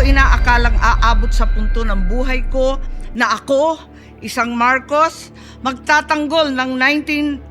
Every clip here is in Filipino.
inaakalang aabot sa punto ng buhay ko na ako, isang Marcos, magtatanggol ng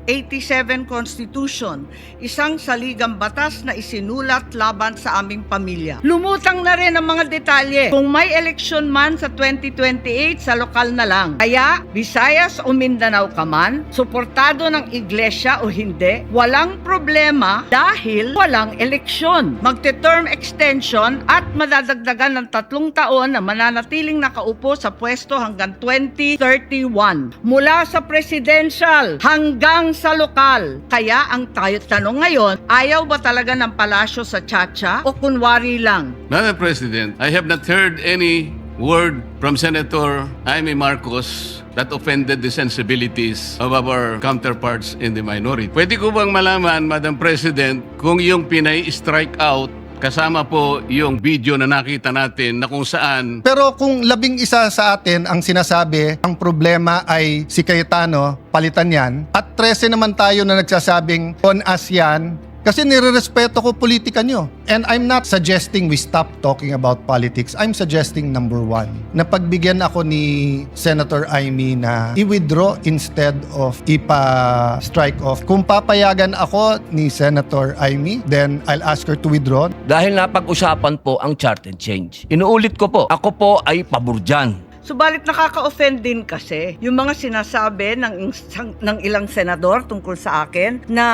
1987 Constitution, isang saligang batas na isinulat laban sa aming pamilya. Lumutang na rin ang mga detalye. Kung may eleksyon man sa 2028, sa lokal na lang. Kaya, Visayas o Mindanao ka man, suportado ng iglesia o hindi, walang problema dahil walang eleksyon. Magte-term extension at madadagdagan ng 3 taon na mananatiling nakaupo sa pwesto hanggang 2031. Mula sa presidential hanggang sa lokal. Kaya ang tanong ngayon, ayaw ba talaga ng palasyo sa Chacha o kunwari lang? Madam President, I have not heard any word from Senator Jaime Marcos that offended the sensibilities of our counterparts in the minority. Pwede ko bang malaman, Madam President, kung yung pinay-strike out kasama po yung video na nakita natin na kung saan... Pero kung 11 sa atin ang sinasabi, ang problema ay si Cayetano, palitan yan. At 13 naman tayo na nagsasabing on us yan. Kasi nirerespeto ko politika nyo. And I'm not suggesting we stop talking about politics. I'm suggesting number 1, na pagbigyan ako ni Senator Jaime na i-withdraw instead of ipa-strike off. Kung papayagan ako ni Senator Jaime, then I'll ask her to withdraw. Dahil napag-usapan po ang charter change. Inuulit ko po, ako po ay pabor dyan. Subalit nakaka-offend din kasi yung mga sinasabi ng ilang senador tungkol sa akin na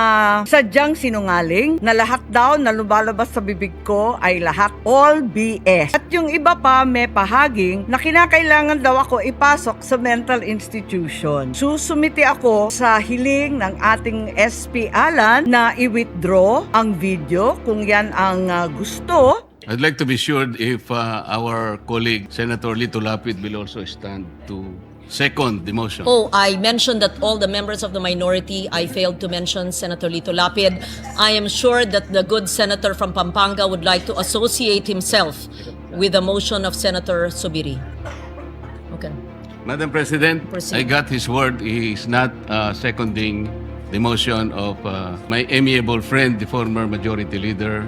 sadyang sinungaling, na lahat daw na lumalabas sa bibig ko ay lahat all BS. At yung iba pa may pahaging na kinakailangan daw ako ipasok sa mental institution. Susumiti ako sa hiling ng ating SP Alan na i-withdraw ang video kung yan ang gusto. I'd like to be sure if our colleague, Senator Lito Lapid, will also stand to second the motion. Oh, I mentioned that all the members of the minority. I failed to mention Senator Lito Lapid. I am sure that the good senator from Pampanga would like to associate himself with the motion of Senator Subiri. Okay. Madam President, Proceed. I got his word. He is not seconding the motion of my amiable friend, the former Majority Leader,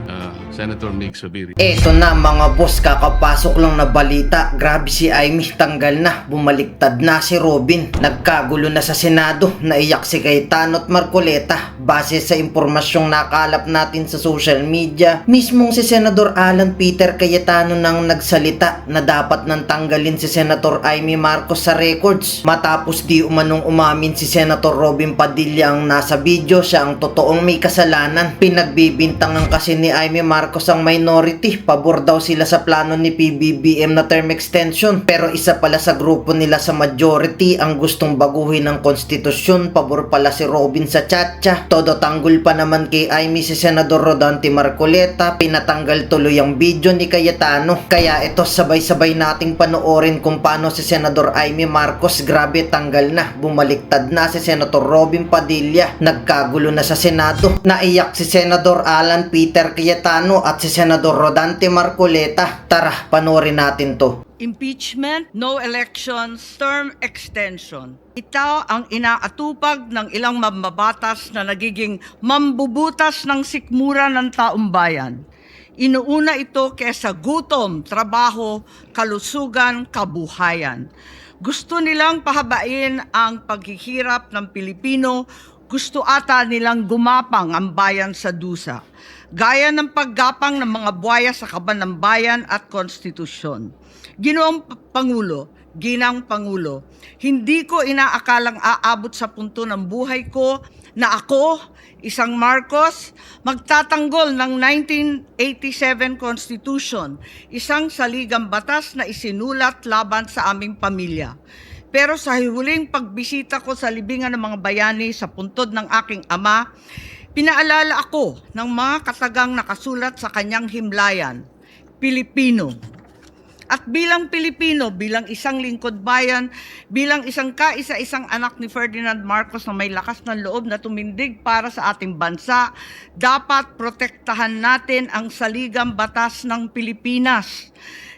Senator Mig Subiri. Eto na mga boss, kakapasok lang na balita. Grabe si Jaime, tanggal na, bumaliktad na si Robin. Nagkagulo na sa Senado, naiyak si Cayetano at Marcoleta. Base sa impormasyong nakalap natin sa social media, mismong si Senador Alan Peter Cayetano nang nagsalita na dapat nang tanggalin si Senator Jaime Marcos sa records. Matapos di umanong umamin si Senator Robin Padilla ang nasa video siya ang totoong may kasalanan. Pinagbibintangan kasi ni Jaime Marcos ang minority. Pabor daw sila sa plano ni PBBM na term extension. Pero isa pala sa grupo nila sa majority ang gustong baguhin ng konstitusyon. Pabor pala si Robin sa Chacha. Todo tanggol pa naman kay Jaime si Senador Rodante Marcoleta. Pinatanggal tuloy ang video ni Cayetano. Kaya ito sabay-sabay nating panoorin kung paano si Senador Jaime Marcos grabe tanggal na. Bumaliktad na si Senator Robin Padilla. Nagkagulo na sa Senado. Naiyak si Senador Alan Peter Cayetano at si Senador Rodante Marcoleta. Tara, panoorin natin to. Impeachment, no elections, term extension. Ito ang inaatupag ng ilang mambabatas na nagiging mambubutas ng sikmura ng taong bayan. Inuuna ito kaysa gutom, trabaho, kalusugan, kabuhayan. Gusto nilang pahabain ang paghihirap ng Pilipino. Gusto ata nilang gumapang ang bayan sa dusa, gaya ng paggapang ng mga buhaya sa kaban ng bayan at konstitusyon. Ginoong Pangulo, Ginang Pangulo, hindi ko inaakalang aabot sa punto ng buhay ko na ako, isang Marcos, magtatanggol ng 1987 Constitution, isang saligang batas na isinulat laban sa aming pamilya. Pero sa huling pagbisita ko sa libingan ng mga bayani sa puntod ng aking ama, pinaalala ako ng mga katagang nakasulat sa kanyang himlayan, Pilipino. At bilang Pilipino, bilang isang lingkod bayan, bilang isang kaisa-isang anak ni Ferdinand Marcos na may lakas ng loob na tumindig para sa ating bansa, dapat protektahan natin ang saligang batas ng Pilipinas.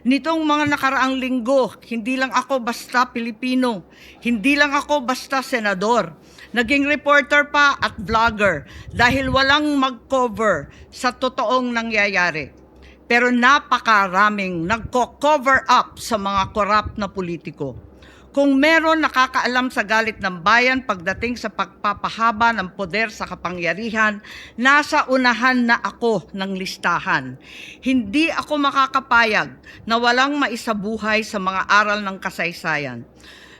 Nitong mga nakaraang linggo, hindi lang ako basta Pilipino, hindi lang ako basta senador. Naging reporter pa at vlogger dahil walang mag-cover sa totoong nangyayari. pero napakaraming nagko-cover up sa mga corrupt na politiko. Kung meron nakakaalam sa galit ng bayan pagdating sa pagpapahaba ng poder sa kapangyarihan, nasa unahan na ako ng listahan. Hindi ako makakapayag na walang maisabuhay sa mga aral ng kasaysayan.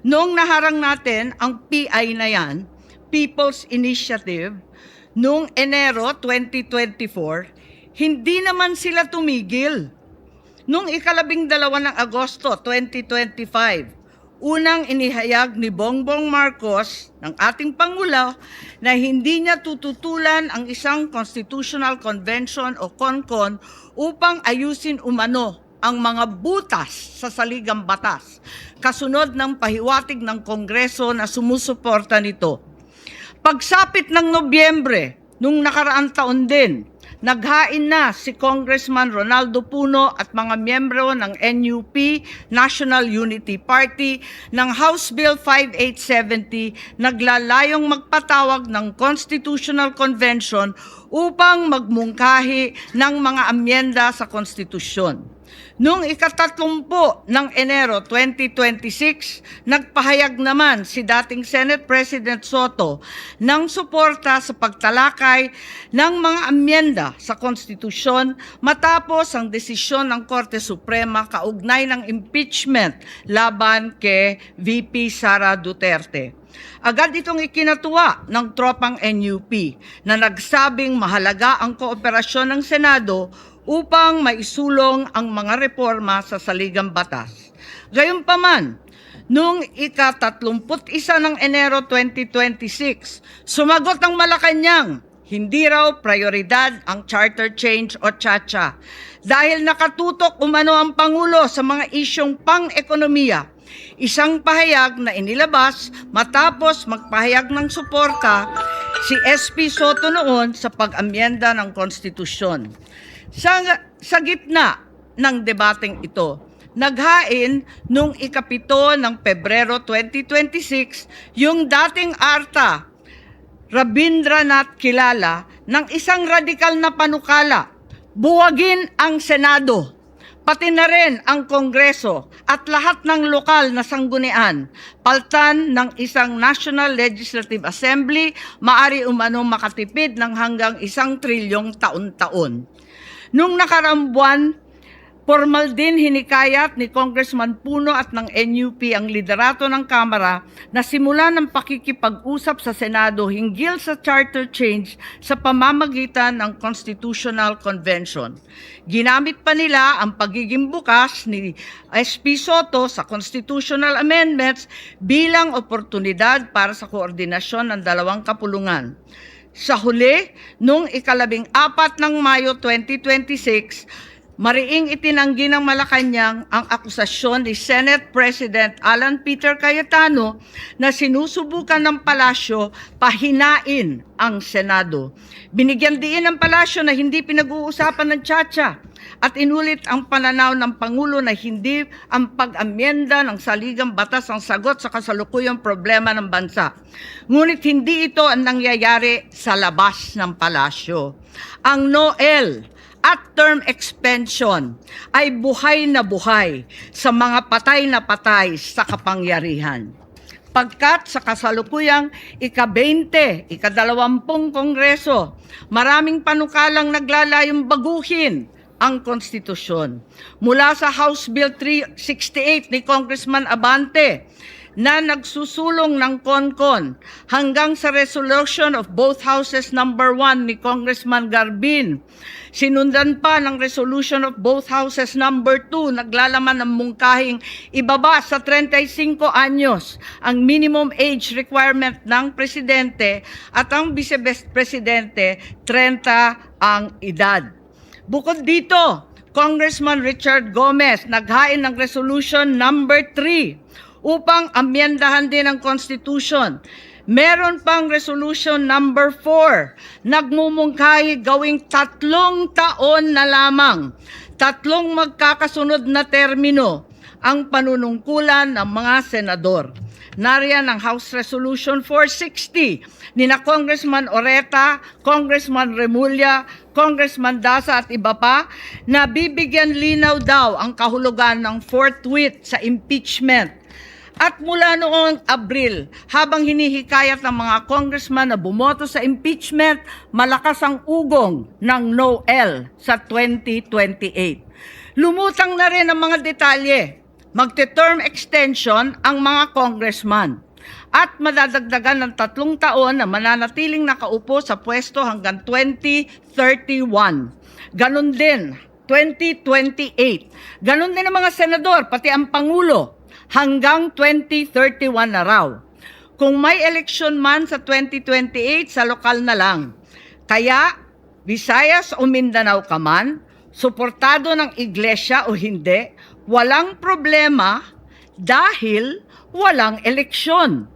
Noong naharang natin ang PI na yan, People's Initiative, noong Enero 2024, hindi naman sila tumigil. Noong 12 ng Agosto 2025, unang inihayag ni Bongbong Marcos ng ating Pangulo na hindi niya tututulan ang isang Constitutional Convention o CONCON upang ayusin umano ang mga butas sa saligang batas, kasunod ng pahiwatig ng Kongreso na sumusuporta nito. Pagsapit ng Nobyembre, nung nakaraang taon din, naghain na si Congressman Ronaldo Puno at mga miyembro ng NUP, National Unity Party, ng House Bill 5870 naglalayong magpatawag ng Constitutional Convention upang magmungkahi ng mga amyenda sa konstitusyon. Noong 30 ng Enero 2026, nagpahayag naman si dating Senate President Soto ng suporta sa pagtalakay ng mga amyenda sa konstitusyon matapos ang desisyon ng Korte Suprema kaugnay ng impeachment laban kay VP Sara Duterte. Agad itong ikinatuwa ng tropang NUP na nagsabing mahalaga ang kooperasyon ng Senado upang maisulong ang mga reforma sa saligang batas. Gayunpaman, noong ika-31 ng Enero 2026, sumagot ang Malacanang, hindi raw prioridad ang charter change o CHACHA dahil nakatutok umano ang Pangulo sa mga isyong pang-ekonomiya. Isang pahayag na inilabas matapos magpahayag ng suporta si SP Soto noon sa pag-amyenda ng konstitusyon. Sa gitna ng debateng ito, naghain noong ika-7 ng Pebrero 2026 yung dating ARTA, Rabindranath Kilala, ng isang radikal na panukala, buwagin ang Senado, pati na rin ang Kongreso at lahat ng lokal na sanggunian, paltan ng isang National Legislative Assembly, maari umano makatipid ng hanggang 1 trilyong taon-taon. Nung nakaraang buwan, formal din hinikayat ni Congressman Puno at ng NUP ang liderato ng Kamara na simulan ng pakikipag-usap sa Senado hinggil sa charter change sa pamamagitan ng Constitutional Convention. Ginamit pa nila ang pagiging bukas ni SP Soto sa constitutional amendments bilang oportunidad para sa koordinasyon ng dalawang kapulungan. Sa huli, noong 14 ng Mayo 2026, mariing itinanggi ng Malacanang ang akusasyon ni Senate President Alan Peter Cayetano na sinusubukan ng palasyo pahinain ang Senado. Binigyan diin ng palasyo na hindi pinag-uusapan ng CHACHA at inulit ang pananaw ng Pangulo na hindi ang pag-amyenda ng saligang batas ang sagot sa kasalukuyang problema ng bansa. Ngunit hindi ito ang nangyayari sa labas ng palasyo. Ang NOEL at term expansion ay buhay na buhay sa mga patay na patay sa kapangyarihan. Pagkat sa kasalukuyang ika-20, ika-20 Kongreso, maraming panukalang naglalayong baguhin ang konstitusyon. Mula sa House Bill 368 ni Congressman Abante na nagsusulong ng CONCON hanggang sa resolution of both houses number 1 ni Congressman Garbin. Sinundan pa ng resolution of both houses number 2 naglalaman ng mungkahing ibaba sa 35 anyos ang minimum age requirement ng presidente at ang vice-presidente 30 ang edad. Bukod dito, Congressman Richard Gomez naghain ng resolution number 3 upang amyendahan din ang Constitution. Meron pang resolution number 4, nagmumungkahi gawing 3 taon na lamang, 3 magkakasunod na termino ang panunungkulan ng mga senador. Nariyan ang House Resolution 460 ni na Congressman Oreta, Congressman Remulla, Congressman Dasa at iba pa na bibigyan linaw daw ang kahulugan ng forthwith sa impeachment. At mula noong Abril, habang hinihikayat ng mga congressman na bumoto sa impeachment, malakas ang ugong ng no-L sa 2028. Lumutang na rin ang mga detalye. Magte-term extension ang mga congressman at madadagdagan ng 3 taon na mananatiling nakaupo sa pwesto hanggang 2031. Ganon din, 2028. Ganon din ang mga senador, pati ang Pangulo, hanggang 2031 na raw. Kung may eleksyon man sa 2028, sa lokal na lang. Kaya, Visayas o Mindanao ka man, suportado ng iglesia o hindi, walang problema dahil walang eleksyon.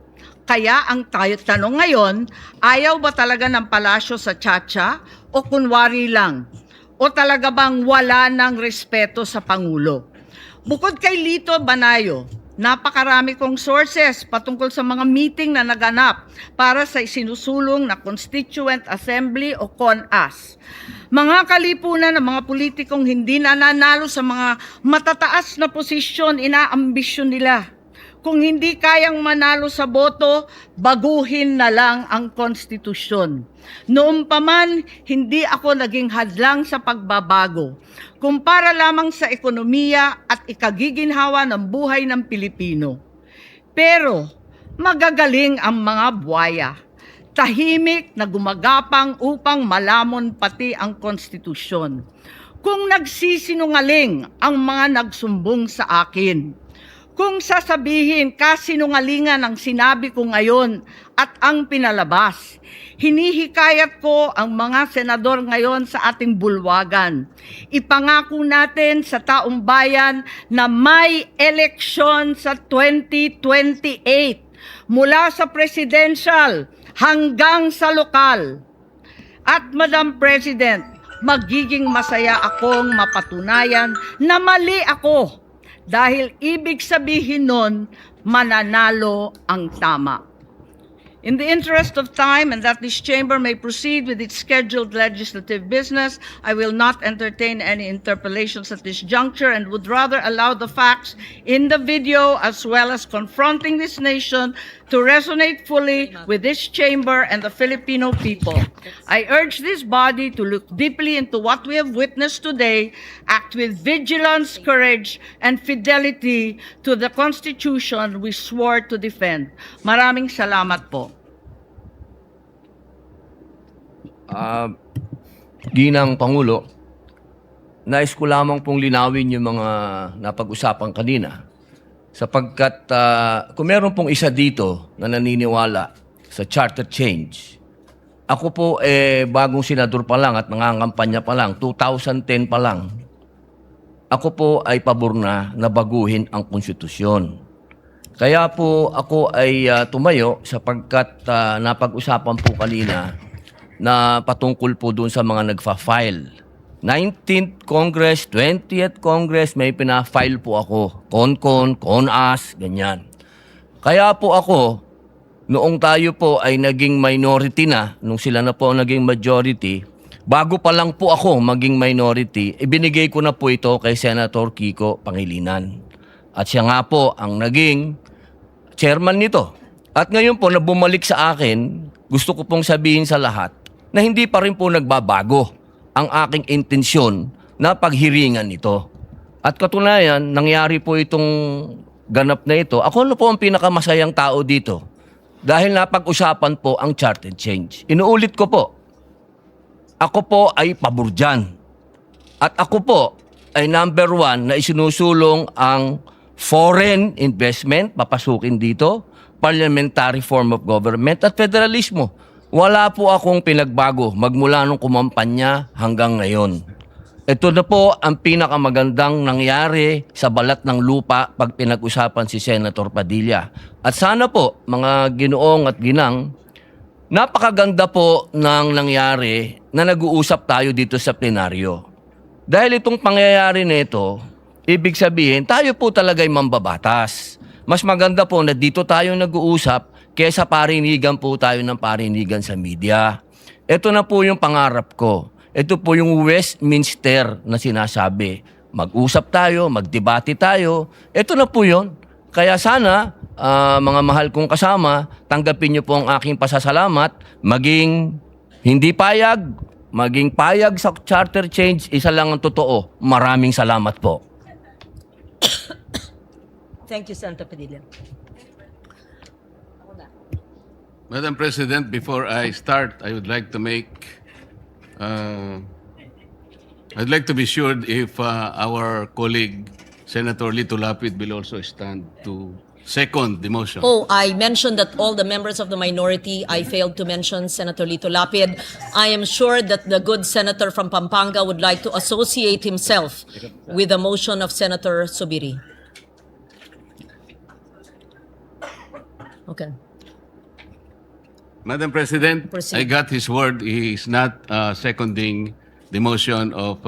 Kaya ang tanong ngayon, ayaw ba talaga ng palasyo sa Chacha o kunwari lang? O talaga bang wala ng respeto sa Pangulo? Bukod kay Lito Banayo, napakarami kong sources patungkol sa mga meeting na naganap para sa isinusulong na Constituent Assembly o CONAS. Mga kalipunan ng mga politikong hindi nananalo sa mga matataas na posisyon, inaambisyon nila. Kung hindi kayang manalo sa boto, baguhin na lang ang konstitusyon. Noon pa man, hindi ako naging hadlang sa pagbabago. Kumpara lamang sa ekonomiya at ikagiginhawa ng buhay ng Pilipino. Pero magagaling ang mga buwaya. Tahimik na gumagapang upang malamon pati ang konstitusyon. Kung nagsisinungaling ang mga nagsumbong sa akin, kung sasabihin kasinungalingan ang sinabi ko ngayon at ang pinalabas, hinihikayat ko ang mga senador ngayon sa ating bulwagan. Ipangako natin sa taong bayan na may eleksyon sa 2028 mula sa presidential hanggang sa lokal. At Madam President, magiging masaya akong mapatunayan na mali ako. Dahil ibig sabihin nun, mananalo ang tama. In the interest of time and that this chamber may proceed with its scheduled legislative business, I will not entertain any interpellations at this juncture and would rather allow the facts in the video as well as confronting this nation to resonate fully with this chamber and the Filipino people. I urge this body to look deeply into what we have witnessed today, act with vigilance, courage, and fidelity to the Constitution we swore to defend. Maraming salamat po. Ginang Pangulo, nais ko lamang pong linawin yung mga napag-usapan kanina. Sapagkat kung meron pong isa dito na naniniwala sa charter change, ako po bagong senador pa lang at nangangampanya pa lang, 2010 pa lang, ako po ay pabor na baguhin ang konstitusyon. Kaya po ako ay tumayo sapagkat napag-usapan po kanina na patungkol po doon sa mga nagfa-file. 19th Congress, 20th Congress, may pina-file po ako. CONCON, CONAS, ganyan. Kaya po ako, noong tayo po ay naging minority na, nung sila na po naging majority, bago pa lang po ako maging minority, ibinigay ko na po ito kay Senator Kiko Pangilinan. At siya nga po ang naging chairman nito. At ngayon po na bumalik sa akin, gusto ko pong sabihin sa lahat na hindi pa rin po nagbabago ang aking intensyon na paghiringan ito. At katunayan, nangyari po itong ganap na ito. Ako na po ang pinakamasayang tao dito dahil napag-usapan po ang charter change. Inuulit ko po, ako po ay pabor dyan. At ako po ay number 1 na isinusulong ang foreign investment, papasukin dito, parliamentary form of government at federalismo. Wala po akong pinagbago magmula nung kumampanya hanggang ngayon. Ito na po ang pinakamagandang nangyari sa balat ng lupa pag pinag-usapan si Senator Padilla. At sana po, mga ginoong at ginang, napakaganda po ng nangyari na nag-uusap tayo dito sa plenaryo. Dahil itong pangyayari nito, ibig sabihin, tayo po talaga'y mambabatas. Mas maganda po na dito tayo nag-uusap kesa parinigan po tayo ng parinigan sa media. Ito na po yung pangarap ko. Ito po yung Westminster na sinasabi. Mag-usap tayo, magdebate tayo. Ito na po yun. Kaya sana, mga mahal kong kasama, tanggapin niyo po ang aking pasasalamat, maging hindi payag, maging payag sa charter change, isa lang ang totoo. Maraming salamat po. Thank you, Senator Padilla. Madam President, before I start, I would like to I'd like to be sure if our colleague, Senator Lito Lapid, will also stand to second the motion. Oh, I mentioned that all the members of the minority. I failed to mention Senator Lito Lapid. I am sure that the good senator from Pampanga would like to associate himself with the motion of Senator Subiri. Okay. Madam President, Proceed. I got his word. He is not seconding the motion of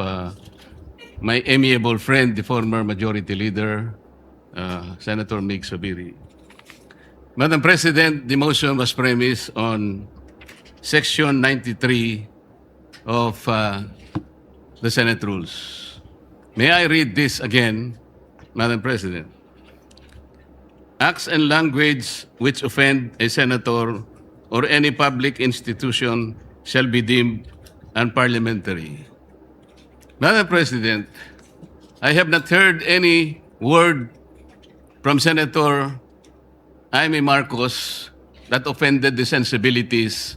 my amiable friend, the former Majority Leader, Senator Mig Subiri. Madam President, the motion was premised on Section 93 of the Senate Rules. May I read this again, Madam President? Acts and language which offend a senator or any public institution shall be deemed unparliamentary. Madam President, I have not heard any word from Senator Jaime Marcos that offended the sensibilities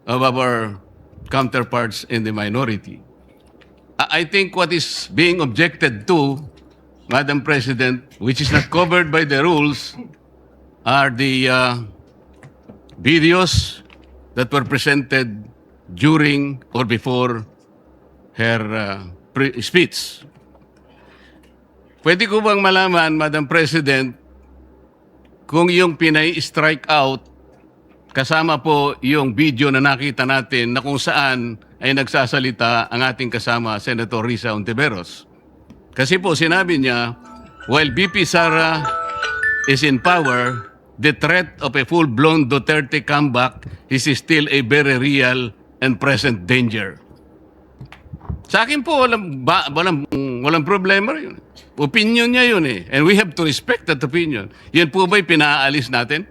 of our counterparts in the minority. I think what is being objected to, Madam President, which is not covered by the rules, are the videos that were presented during or before her speech. Pwede ko bang malaman, Madam President, kung yung pinay-strike out, kasama po yung video na nakita natin na kung saan ay nagsasalita ang ating kasama, Senator Risa Ontiveros. Kasi po sinabi niya, while BP Sara is in power, the threat of a full-blown Duterte comeback is still a very real and present danger. Sa akin po, walang problema yun. Opinion niya yun eh. And we have to respect that opinion. Yan po ba'y pinaalis natin?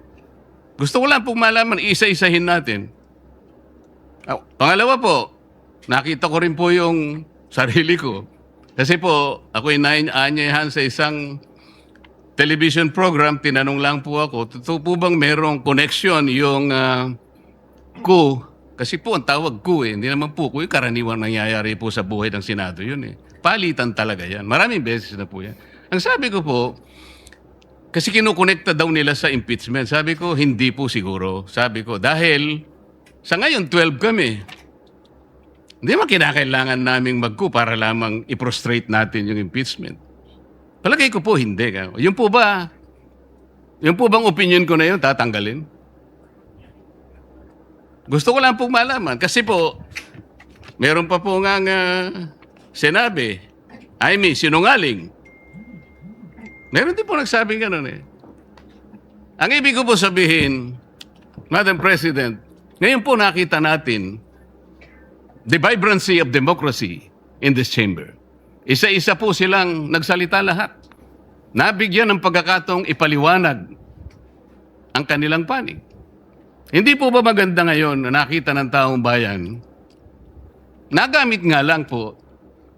Gusto ko lang pong malaman, isa-isahin natin. Pangalawa po, nakita ko rin po yung sarili ko. Kasi po, ako'y nainanyayahan sa isang television program, tinanong lang po ako, totoo po bang merong connection yung coup? Kasi po ang tawag coup eh, hindi naman po coup, yung karaniwang nangyayari po sa buhay ng Senado yun eh. Palitan talaga yan. Maraming beses na po yan. Ang sabi ko po, kasi kinukonekta daw nila sa impeachment. Sabi ko, hindi po siguro. Sabi ko, dahil sa ngayon 12 kami, hindi man kinakailangan naming mag-coup para lamang i-prostrate natin yung impeachment. Palagay ko po, hindi. Yung po bang opinion ko na yun, tatanggalin? Gusto ko lang pong malaman. Kasi po, meron pa po nga sinabi, sinungaling. Meron din po nagsabing gano'n eh. Ang ibig ko po sabihin, Madam President, ngayon po nakita natin the vibrancy of democracy in this chamber. Isa-isa po silang nagsalita lahat. Nabigyan ng pagkakataong ipaliwanag ang kanilang panig. Hindi po ba maganda ngayon na nakita ng taong bayan, nagamit nga lang po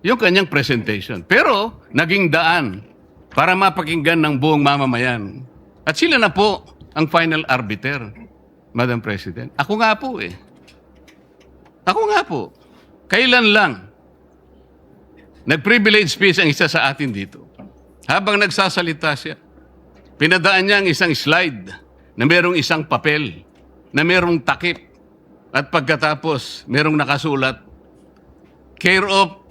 yung kanyang presentation. Pero naging daan para mapakinggan ng buong mamamayan. At sila na po ang final arbiter, Madam President. Ako nga po eh. Ako nga po. Kailan lang nag-privilege speech ang isa sa atin dito. Habang nagsasalita siya, pinadaan niya ang isang slide na merong isang papel, na merong takip, at pagkatapos merong nakasulat, care of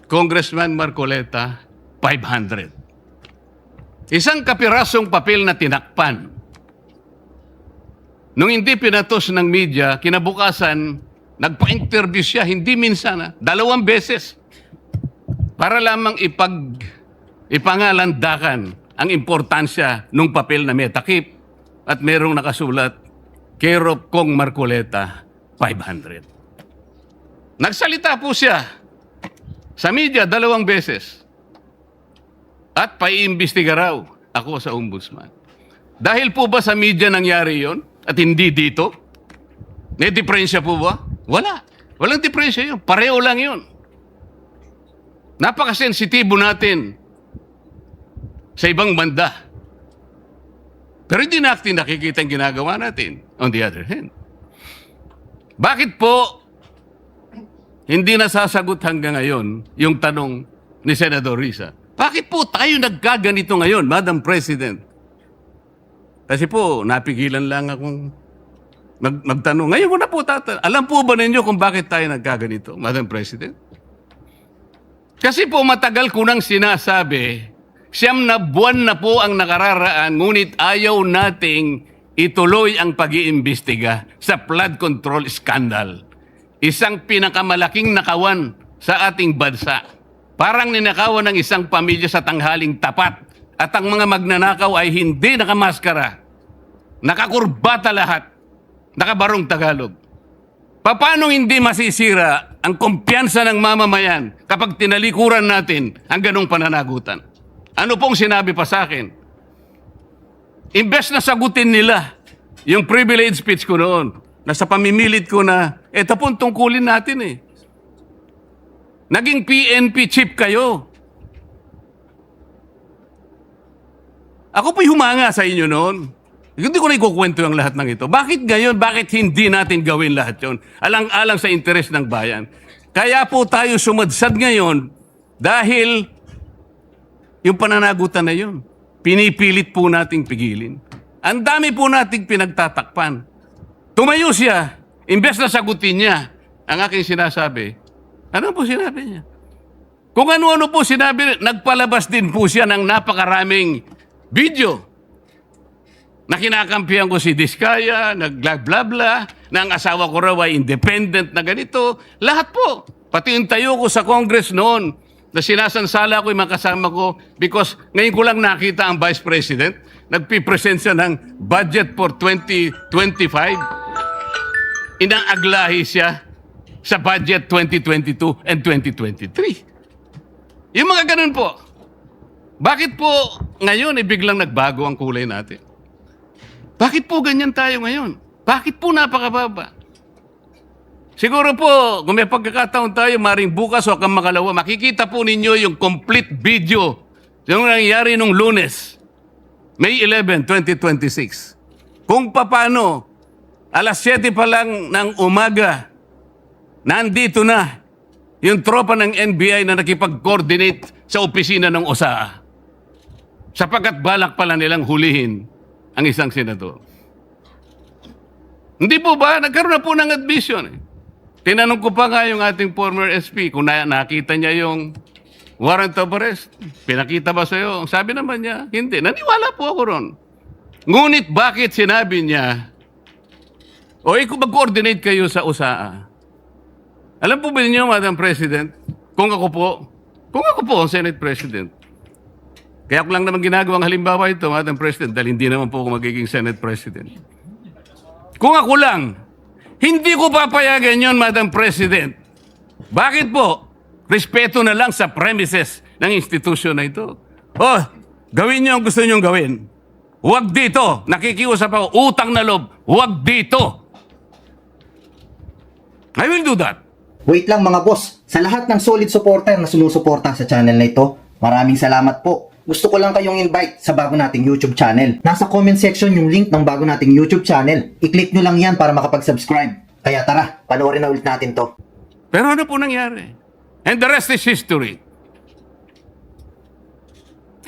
Congressman Marcoleta, 500. Isang kapirasong papel na tinakpan. Nung hindi pinatos ng media, kinabukasan, nagpa-interview siya, hindi minsan, 2 beses, para lamang ipangalandakan ang importansya ng papel na may takip at merong nakasulat, care of Kong Marcoleta, 500. Nagsalita po siya sa media 2 beses. At paiimbestiga raw ako sa ombudsman. Dahil po ba sa media nangyari yon at hindi dito? May diferensya po ba? Wala. Walang diferensya yun. Pareho lang yun. Napakasensitibo natin sa ibang banda. Pero hindi natin nakikita ang ginagawa natin. On the other hand. Bakit po hindi nasasagot hanggang ngayon yung tanong ni Senador Risa? Bakit po tayo nagkaganito ngayon, Madam President? Kasi po, napigilan lang akong magtanong. Ngayon ko na po alam po ba ninyo kung bakit tayo nagkaganito, Madam President? Kasi po matagal ko nang sinasabi, 9 na buwan na po ang nakararaan, ngunit ayaw nating ituloy ang pag-iimbestiga sa flood control scandal. Isang pinakamalaking nakawan sa ating bansa. Parang ninakawan ng isang pamilya sa tanghaling tapat at ang mga magnanakaw ay hindi nakamaskara. Nakakurbata lahat. Nakabarong Tagalog. Paano hindi masisira ang kumpiyansa ng mamamayan kapag tinalikuran natin ang ganong pananagutan? Ano pong sinabi pa sa akin? Imbes na sagutin nila yung privilege speech ko noon, na sa pamimilit ko na, ito pong tungkulin natin eh. Naging PNP chief kayo. Ako po'y humanga sa inyo noon. Hindi ko na ikukwento yung lahat ng ito. Bakit ngayon? Bakit hindi natin gawin lahat yon? Alang-alang sa interes ng bayan. Kaya po tayo sumadsad ngayon dahil yung pananagutan na yun, pinipilit po nating pigilin. Ang dami po nating pinagtatakpan. Tumayo siya, imbes na sagutin niya ang aking sinasabi. Ano po sinabi niya? Kung ano-ano po sinabi, nagpalabas din po siya ng napakaraming video na kinakampihan ko si Diskaya, nag-bla-bla-bla, na ang asawa ko raw ay independent na ganito. Lahat po. Pati yung tayo ko sa Congress noon na sinasansala ko yung mga kasama ko because ngayon ko lang nakita ang Vice President. Nagpipresent siya ng budget for 2025. Inaaglahi siya sa budget 2022 and 2023. Yung mga ganun po. Bakit po ngayon biglang nagbago ang kulay natin? Bakit po ganyan tayo ngayon? Bakit po napakababa? Siguro po, kung may pagkakataon tayo, maring bukas o makalawa, makikita po ninyo yung complete video yung nangyari nung Lunes, May 11, 2026. Kung paano, alas 7 pa lang ng umaga, nandito na yung tropa ng NBI na nakipag-coordinate sa opisina ng OSAA. Sapagkat balak pala nilang hulihin ang isang senador. Hindi po ba? Nagkaroon na po ng admission. Tinanong ko pa nga yung ating former SP kung nakita niya yung warrant of arrest. Pinakita ba sa'yo? Sabi naman niya, hindi. Naniwala po ako ron. Ngunit bakit sinabi niya, kung mag-coordinate kayo sa OSAA, alam po ba niyo, Madam President, kung ako po ang Senate President, kaya ko lang naman ginagawang halimbawa ito, Madam President, dahil hindi naman po ako magiging Senate President. Kung ako lang, hindi ko papayagan yon, Madam President. Bakit po? Respeto na lang sa premises ng institusyon na ito. Gawin niyo ang gusto niyong gawin. Huwag dito. Nakikiusap ako, utang na loob. Huwag dito. I will do that. Wait lang mga boss, sa lahat ng solid supporter na sumusuporta sa channel na ito, maraming salamat po. Gusto ko lang kayong invite sa bago nating YouTube channel. Nasa comment section yung link ng bago nating YouTube channel. I-click nyo lang yan para makapag-subscribe. Kaya tara, panoorin na ulit natin to. Pero ano po nangyari? And the rest is history.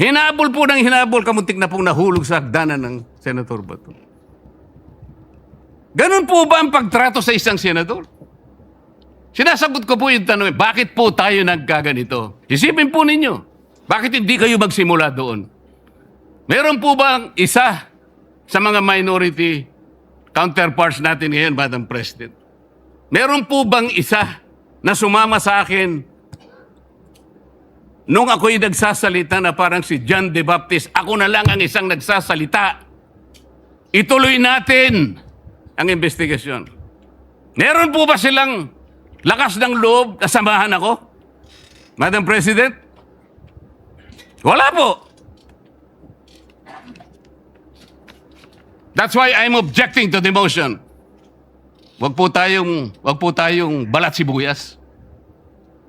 Hinabol po ng hinabol, kamuntik na pong nahulog sa hagdanan ng Senator Bato. Ganun po ba ang pagtrato sa isang senador? Sinasagot ko po yung tanong, bakit po tayo nagkaganito? Isipin po ninyo, bakit hindi kayo magsimula doon? Meron po bang isa sa mga minority counterparts natin ngayon, Madam President? Meron po bang isa na sumama sa akin nung ako'y nagsasalita na parang si John the Baptist, ako na lang ang isang nagsasalita. Ituloy natin ang investigasyon. Meron po ba silang lakas ng loob na samahan ako? Madam President? Wala po. That's why I'm objecting to the motion. Wag po tayong balat sibuyas.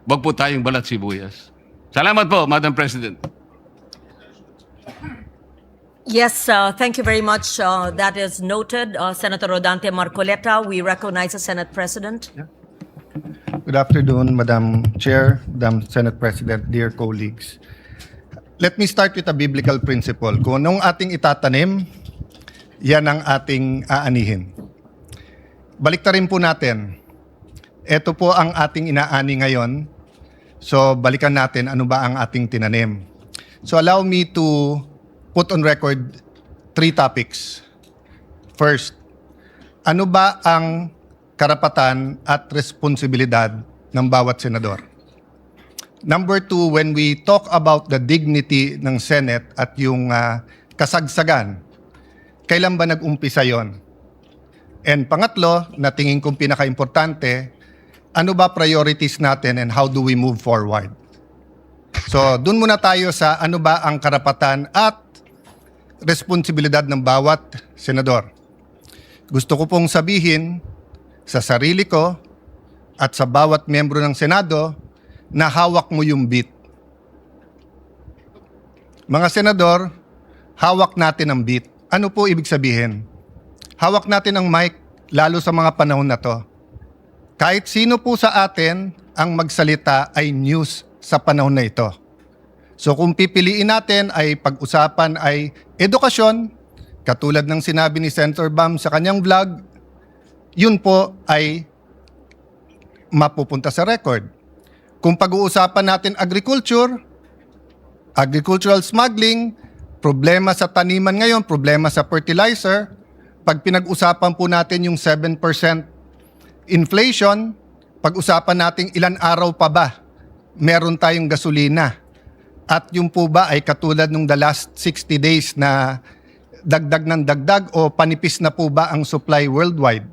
Wag po tayong balat sibuyas. Salamat po, Madam President. Yes, thank you very much. That is noted. Senator Rodante Marcoleta, we recognize the Senate President. Good afternoon, Madam Chair, Madam Senate President, dear colleagues. Let me start with a biblical principle. Kung anong ating itatanim, yan ang ating aanihin. Baliktarin po natin. Ito po ang ating inaani ngayon. So, balikan natin ano ba ang ating tinanim. So, allow me to put on record 3 topics. First, ano ba ang karapatan at responsibilidad ng bawat senador? Number 2, when we talk about the dignity ng Senate at yung kasagsagan, kailan ba nag-umpisa yon? And pangatlo, na tingin kong pinaka-importante, ano ba priorities natin and how do we move forward? So, dun muna tayo sa ano ba ang karapatan at responsibilidad ng bawat senador. Gusto ko pong sabihin sa sarili ko at sa bawat miyembro ng Senado na hawak mo yung beat. Mga senador, hawak natin ang beat. Ano po ibig sabihin? Hawak natin ang mic, lalo sa mga panahon na to. Kahit sino po sa atin ang magsalita ay news sa panahon na ito. So kung pipiliin natin ay pag-usapan ay edukasyon, katulad ng sinabi ni Senator Bam sa kanyang vlog, yun po ay mapupunta sa record. Kung pag-uusapan natin agriculture, agricultural smuggling, problema sa taniman ngayon, problema sa fertilizer, pag pinag-usapan po natin yung 7% inflation, pag-usapan natin ilan araw pa ba meron tayong gasolina. At yung po ba ay katulad nung the last 60 days na dagdag ng dagdag o panipis na po ba ang supply worldwide?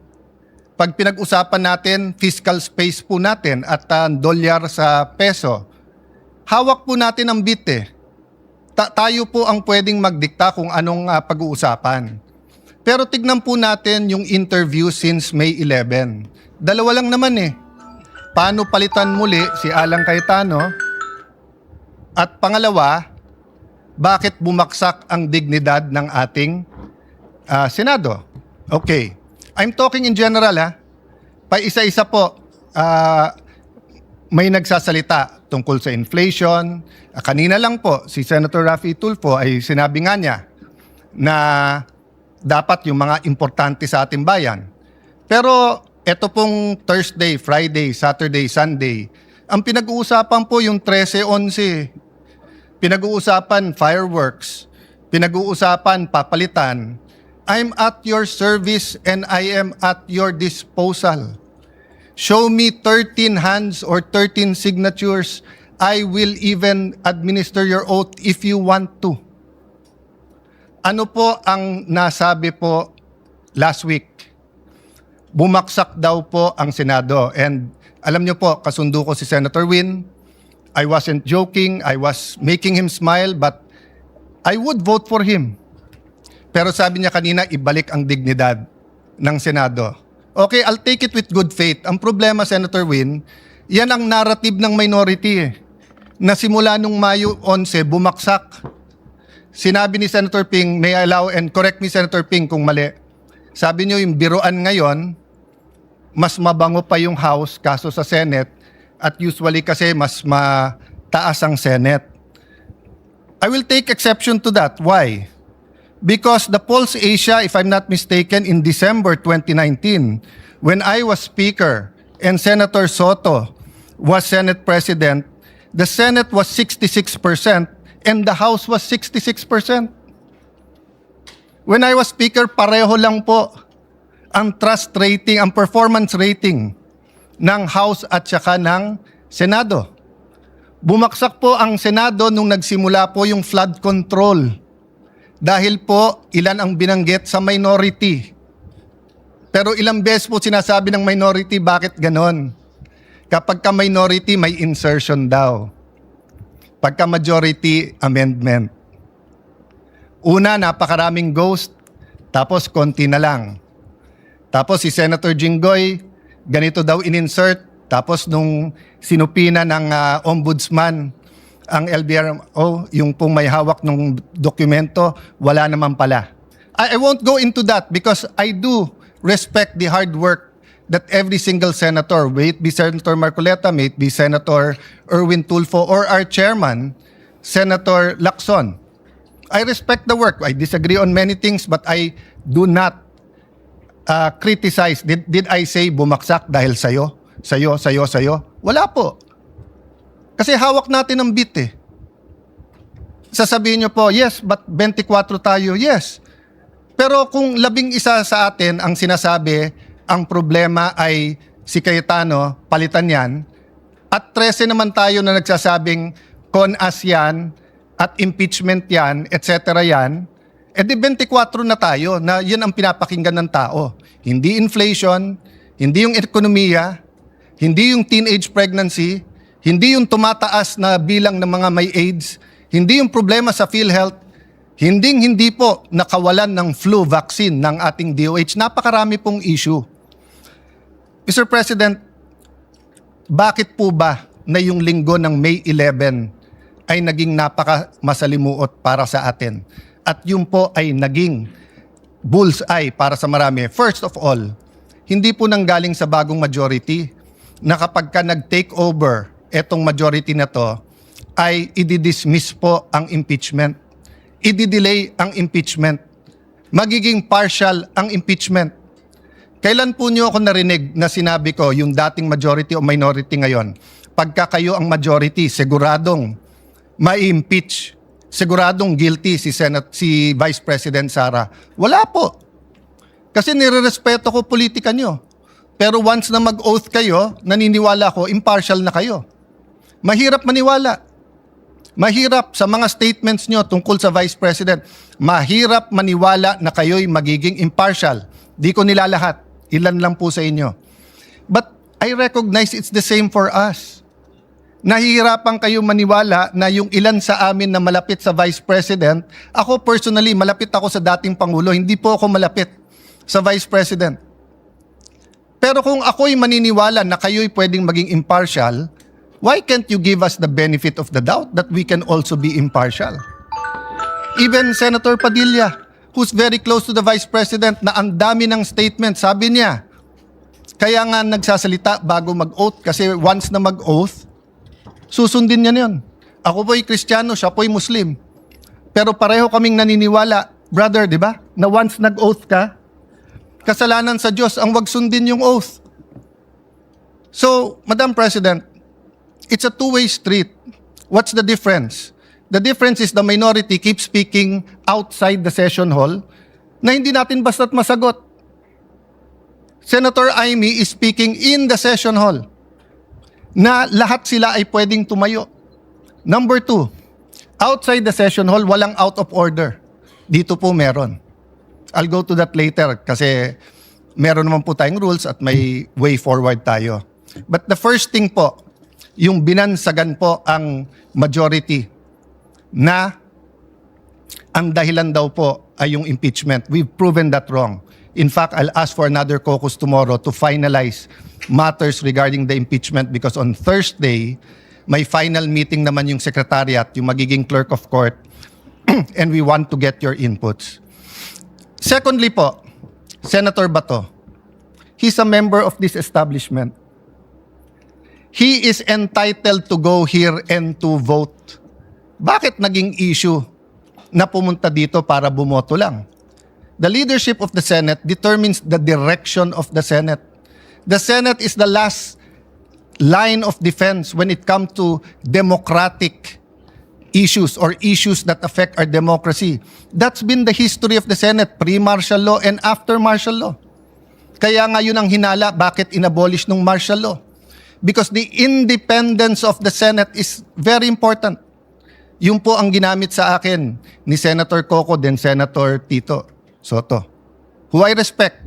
Pag pinag-usapan natin fiscal space po natin at dolyar sa peso, hawak po natin ang beat eh. Tayo po ang pwedeng magdikta kung anong pag-uusapan. Pero tignan po natin yung interview since May 11. Dalawa lang naman eh. Paano palitan muli si Alan Cayetano? At pangalawa, bakit bumaksak ang dignidad ng ating Senado? Okay. I'm talking in general ha. Pa isa-isa po, may nagsasalita tungkol sa inflation. Kanina lang po, si Senator Raffy Tulfo ay sinabi nga niya na dapat yung mga importante sa ating bayan. Pero eto pong Thursday, Friday, Saturday, Sunday, ang pinag-uusapan po yung 13-11. Pinag-uusapan fireworks. Pinag-uusapan papalitan. I'm at your service and I am at your disposal. Show me 13 hands or 13 signatures. I will even administer your oath if you want to. Ano po ang nasabi po last week? Bumaksak daw po ang Senado. And alam niyo po, kasundo ko si Senator Win. I wasn't joking. I was making him smile, but I would vote for him. Pero sabi niya kanina, ibalik ang dignidad ng Senado. Okay, I'll take it with good faith. Ang problema, Senator Win, yan ang narrative ng minority na simula nung Mayo 11, bumaksak. Sinabi ni Senator Ping, may I allow, and correct me Senator Ping kung mali, sabi niyo yung biruan ngayon, mas mabango pa yung House kaso sa Senate at usually kasi mas mataas ang Senate. I will take exception to that. Why? Because the Pulse Asia, if I'm not mistaken, in December 2019, when I was Speaker and Senator Soto was Senate President, the Senate was 66% and the House was 66%. When I was Speaker, pareho lang po ang trust rating, ang performance rating ng House at saka ng Senado. Bumaksak po ang Senado nung nagsimula po yung flood control. Dahil po, ilan ang binanggit sa minority. Pero ilang beses po sinasabi ng minority, bakit ganon? Kapag ka minority, may insertion daw. Pagka majority, amendment. Una, napakaraming ghost, tapos konti na lang. Tapos si Senator Jinggoy, ganito daw in-insert, tapos nung sinupina ng ombudsman, ang LBRO, yung pong may hawak ng dokumento, wala naman pala. I won't go into that because I do respect the hard work that every single senator, may it be Senator Marcoleta, may it be Senator Erwin Tulfo, or our chairman, Senator Lacson. I respect the work. I disagree on many things, but I do not criticize. Did I say bumaksak dahil sayo? Wala po. Kasi hawak natin ang bit eh. Sasabihin nyo po, yes, but 24 tayo, yes. Pero kung 11 sa atin ang sinasabi, ang problema ay si Cayetano, palitan yan, at 13 naman tayo na nagsasabing con-as yan, at impeachment yan, etc. yan, edi 24 na tayo na yun ang pinapakinggan ng tao. Hindi inflation, hindi yung ekonomiya, hindi yung teenage pregnancy, hindi yung tumataas na bilang ng mga may AIDS, hindi yung problema sa PhilHealth, hindi po nakawalan ng flu vaccine ng ating DOH. Napakarami pong issue. Mr. President, bakit po ba na yung linggo ng May 11 ay naging napaka-masalimuot para sa atin? At yun po ay naging bullseye para sa marami. First of all, hindi po nanggaling sa bagong majority na kapag ka nag-take over etong majority na to, ay i-dismiss po ang impeachment. I-delay ang impeachment. Magiging partial ang impeachment. Kailan po niyo ako narinig na sinabi ko yung dating majority o minority ngayon? Pagka kayo ang majority, siguradong ma-impeach, siguradong guilty si Vice President Sara. Wala po. Kasi nirerespeto ko politika nyo. Pero once na mag-oath kayo, naniniwala ko, impartial na kayo. Mahirap maniwala. Mahirap sa mga statements nyo tungkol sa Vice President. Mahirap maniwala na kayo'y magiging impartial. Di ko nilalahat. Ilan lang po sa inyo. But I recognize it's the same for us. Nahihirapan kayo maniwala na yung ilan sa amin na malapit sa Vice President, ako personally, malapit ako sa dating Pangulo, hindi po ako malapit sa Vice President. Pero kung ako'y maniniwala na kayo'y pwedeng maging impartial, why can't you give us the benefit of the doubt that we can also be impartial? Even Senator Padilla, who's very close to the Vice President, na ang dami ng statement, sabi niya, kaya nga nagsasalita bago mag-oath kasi once na mag-oath, susundin niya yun. Ako po'y Kristiyano, siya po'y Muslim. Pero pareho kaming naniniwala, brother, di ba? Na once nag-oath ka, kasalanan sa Diyos ang wag sundin yung oath. So, Madam President, it's a two-way street. What's the difference? The difference is the minority keeps speaking outside the session hall na hindi natin basta't masagot. Senator Amy is speaking in the session hall na lahat sila ay pwedeng tumayo. Number 2, outside the session hall, walang out of order. Dito po meron. I'll go to that later kasi meron naman po tayong rules at may way forward tayo. But the first thing po, yung binansagan po ang majority na ang dahilan daw po ay yung impeachment. We've proven that wrong. In fact, I'll ask for another caucus tomorrow to finalize matters regarding the impeachment because on Thursday, may final meeting naman yung secretariat, yung magiging clerk of court, and we want to get your inputs. Secondly po, Senator Bato, he's a member of this establishment. He is entitled to go here and to vote. Bakit naging issue na pumunta dito para bumoto lang? The leadership of the Senate determines the direction of the Senate. The Senate is the last line of defense when it comes to democratic issues or issues that affect our democracy. That's been the history of the Senate, pre-martial law and after martial law. Kaya nga yun ang hinala, bakit inabolish ng martial law? Because the independence of the Senate is very important. Yun po ang ginamit sa akin ni Senator Coco then Senator Tito Soto, who I respect.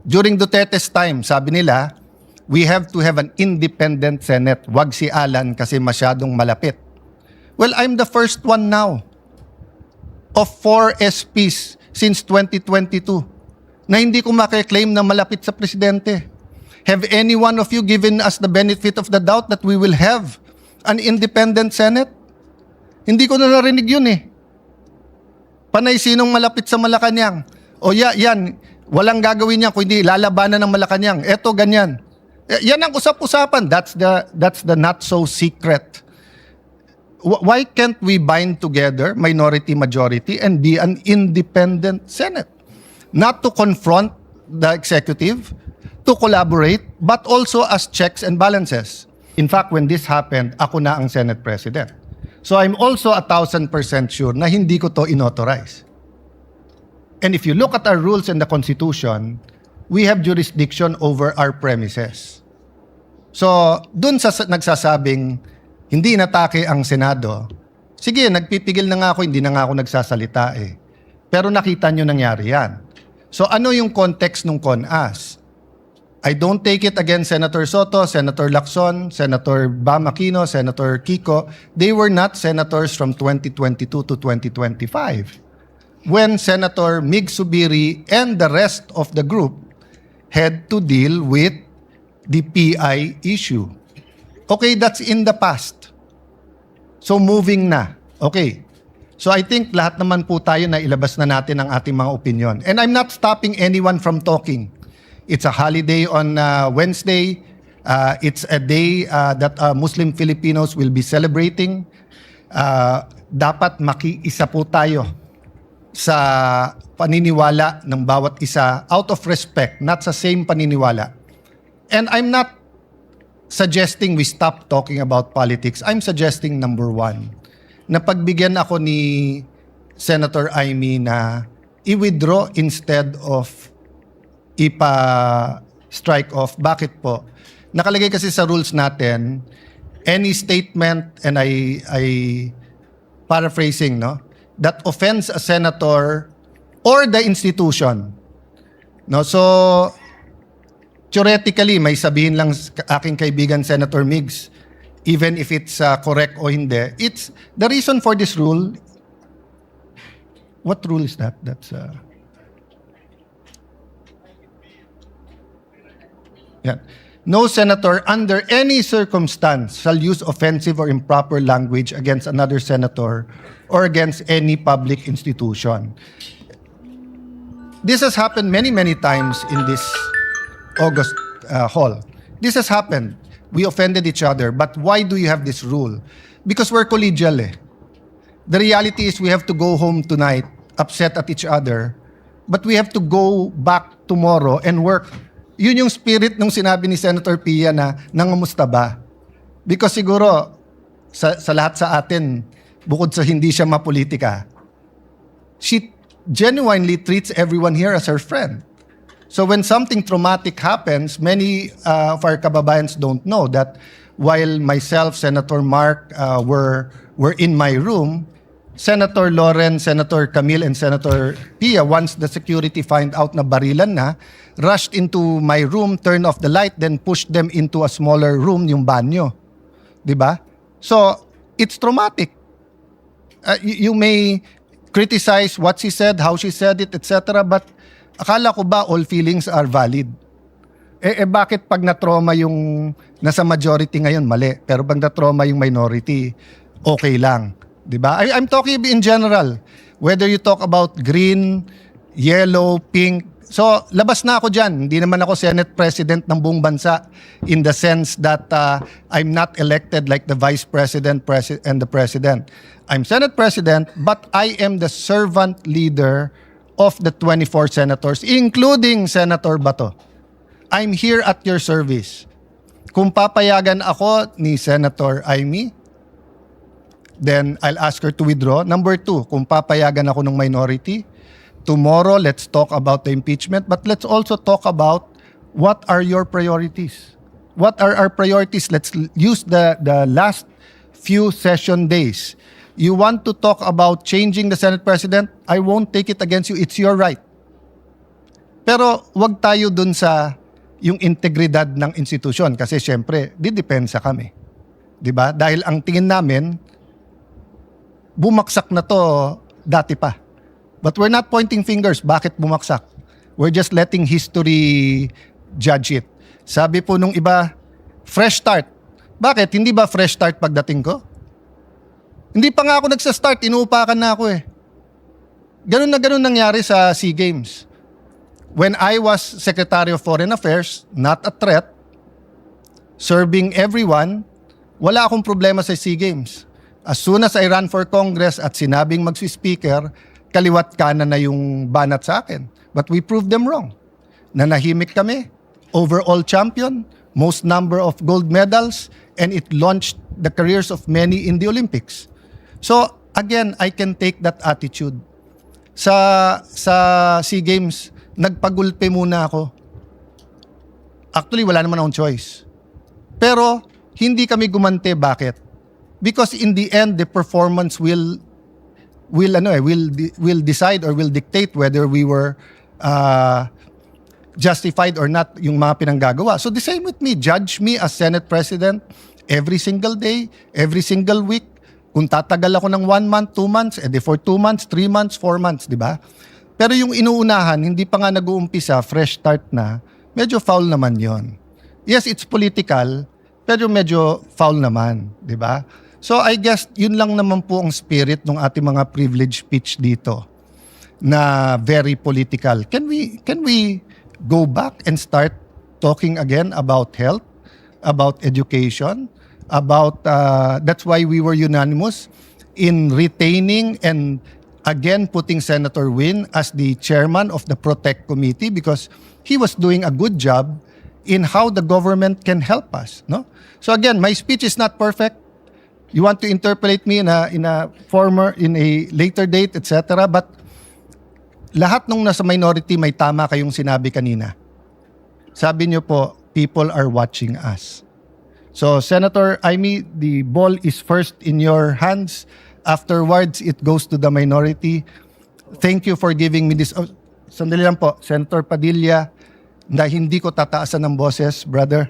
During Duterte's time, sabi nila, we have to have an independent Senate. Wag si Alan kasi masyadong malapit. Well, I'm the first one now of 4 SPs since 2022 na hindi ko makiklaim na malapit sa presidente. Have any one of you given us the benefit of the doubt that we will have an independent Senate? Hindi ko na narinig yun eh. Panay sinong malapit sa Malacanang. O yan, walang gagawin niya kung hindi lalabanan ng Malacanang. Eto, ganyan. Yan ang usap-usapan. That's the not so secret. Why can't we bind together, minority, majority, and be an independent Senate? Not to confront the executive, to collaborate, but also as checks and balances. In fact, when this happened, ako na ang Senate President. So I'm also 1,000% sure na hindi ko to inauthorize. And if you look at our rules and the Constitution, we have jurisdiction over our premises. So, dun sa nagsasabing hindi inatake ang Senado, sige, nagpipigil na nga ako, hindi na nga ako nagsasalita eh. Pero nakita nyo nangyari yan. So ano yung context ng CONAS? I don't take it against Senator Soto, Senator Lacson, Senator Bam Aquino, Senator Kiko. They were not senators from 2022 to 2025. When Senator Mig Subiri and the rest of the group had to deal with the PI issue. Okay, that's in the past. So moving na. Okay. So I think lahat naman po tayo na ilabas na natin ang ating mga opinion. And I'm not stopping anyone from talking. It's a holiday on Wednesday. It's a day that Muslim Filipinos will be celebrating. Dapat makiisa po tayo sa paniniwala ng bawat isa out of respect, not sa same paniniwala. And I'm not suggesting we stop talking about politics. I'm suggesting number one, na pagbigyan ako ni Senator Amy na i-withdraw instead of ipa-strike off. Bakit po? Nakalagay kasi sa rules natin, any statement, and I paraphrasing, no, that offends a senator or the institution. No, so theoretically, may sabihin lang aking kaibigan Senator Migs, even if it's correct o hindi. It's the reason for this rule. What rule is that? That's yeah. No senator under any circumstance shall use offensive or improper language against another senator or against any public institution. This has happened many, many times in this August hall. This has happened. We offended each other. But why do you have this rule? Because we're collegial eh. The reality is we have to go home tonight, upset at each other, but we have to go back tomorrow and work. Yun yung spirit nung sinabi ni Senator Pia na nangamusta ba? Because siguro, sa lahat sa atin, bukod sa hindi siya mapolitika, she genuinely treats everyone here as her friend. So when something traumatic happens, many of our kababayans don't know that while myself, Senator Mark, were in my room, Senator Loren, Senator Camille, and Senator Pia, once the security find out na barilan na, rushed into my room, turned off the light, then pushed them into a smaller room, yung banyo. Diba? So, it's traumatic. You may criticize what she said, how she said it, etc. But akala ko ba all feelings are valid? Bakit pag na-trauma yung nasa majority ngayon, mali. Pero pag na-trauma yung minority, okay lang. Diba? I'm talking in general. Whether you talk about green, yellow, pink. So, labas na ako dyan. Hindi naman ako Senate President ng buong bansa in the sense that I'm not elected like the Vice President and the President. I'm Senate President, but I am the servant leader of the 24 senators, including Senator Bato. I'm here at your service. Kung papayagan ako ni Senator Amy, then I'll ask her to withdraw. Number two, kung papayagan ako ng minority, tomorrow let's talk about the impeachment, but let's also talk about what are your priorities. What are our priorities? Let's use the last few session days. You want to talk about changing the Senate President? I won't take it against you. It's your right. Pero wag tayo dun sa yung integridad ng institusyon kasi syempre didepensa kami. 'Di ba? Dahil ang tingin namin bumaksak na to dati pa. But we're not pointing fingers bakit bumaksak. We're just letting history judge it. Sabi po nung iba, fresh start. Bakit? Hindi ba fresh start pagdating ko? Hindi pa nga ako nagsa-start, inuupakan na ako eh. Ganun na ganun nangyari sa SEA Games. When I was Secretary of Foreign Affairs, not a threat, serving everyone, wala akong problema sa SEA Games. As soon as I ran for Congress at sinabing magsi-speaker, kaliwat kanan na yung banat sa akin. But we proved them wrong. Nanahimik kami, overall champion, most number of gold medals, and it launched the careers of many in the Olympics. So, again, I can take that attitude. Sa SEA Games, nagpagulpe muna ako. Actually, wala naman akong choice. Pero, hindi kami gumante. Bakit? Because in the end, the performance will decide or will dictate whether we were justified or not yung mga pinanggagawa. So the same with me. Judge me as Senate President every single day, every single week. Kung tatagal ako ng 1 month, 2 months, edi for 2 months, 3 months, 4 months, di ba? Pero yung inuunahan, hindi pa nga nag-uumpisa, fresh start na, medyo foul naman yon. Yes, it's political, pero medyo foul naman, di ba? So I guess yun lang naman po ang spirit ng ating mga privilege speech dito na very political. Can we go back and start talking again about health, about education, about that's why we were unanimous in retaining and again putting Senator Win as the chairman of the Protect Committee because he was doing a good job in how the government can help us, no? So again, my speech is not perfect. You want to interpolate me in a later date, etc. But lahat nung nasa minority may tama kayong sinabi kanina. Sabi niyo po, people are watching us. So Senator Amy, the ball is first in your hands. Afterwards, it goes to the minority. Thank you for giving me this. Oh, sandali lang po, Senator Padilla, na hindi ko tataasan ng boses, brother.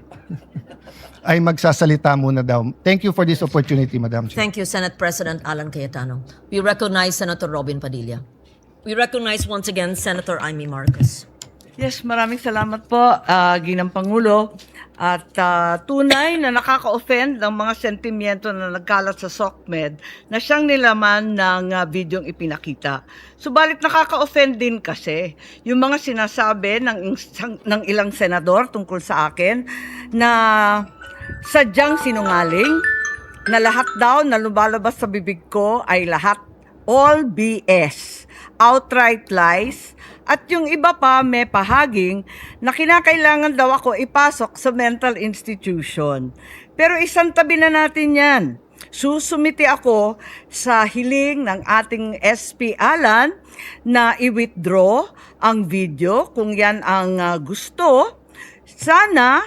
Ay magsasalita muna daw. Thank you for this opportunity, Madam Chair. Thank you, Senate President Alan Cayetano. We recognize Senator Robin Padilla. We recognize once again Senator Amy Marcos. Yes, maraming salamat po, Ginang Pangulo. At tunay na nakaka-offend ang mga sentimiento na nagkalat sa SOCMED na siyang nilaman ng videong ipinakita. Subalit nakaka-offend din kasi yung mga sinasabi ng ilang senador tungkol sa akin na sadyang sinungaling, na lahat daw na lumalabas sa bibig ko ay lahat all BS, outright lies, at yung iba pa may pahaging na kinakailangan daw ako ipasok sa mental institution. Pero isang tabi na natin yan. Susumiti ako sa hiling ng ating SP Alan na i-withdraw ang video kung yan ang gusto. Sana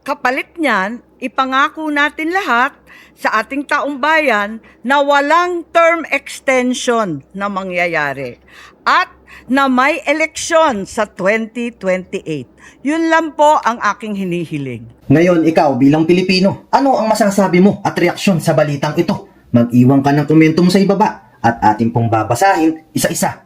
kapalit niyan, ipangako natin lahat sa ating taong bayan na walang term extension na mangyayari at na may eleksyon sa 2028. Yun lang po ang aking hinihiling. Ngayon, ikaw bilang Pilipino, ano ang masasabi mo at reaksyon sa balitang ito? Mag-iwan ka ng komento mo sa ibaba at ating pong babasahin isa-isa.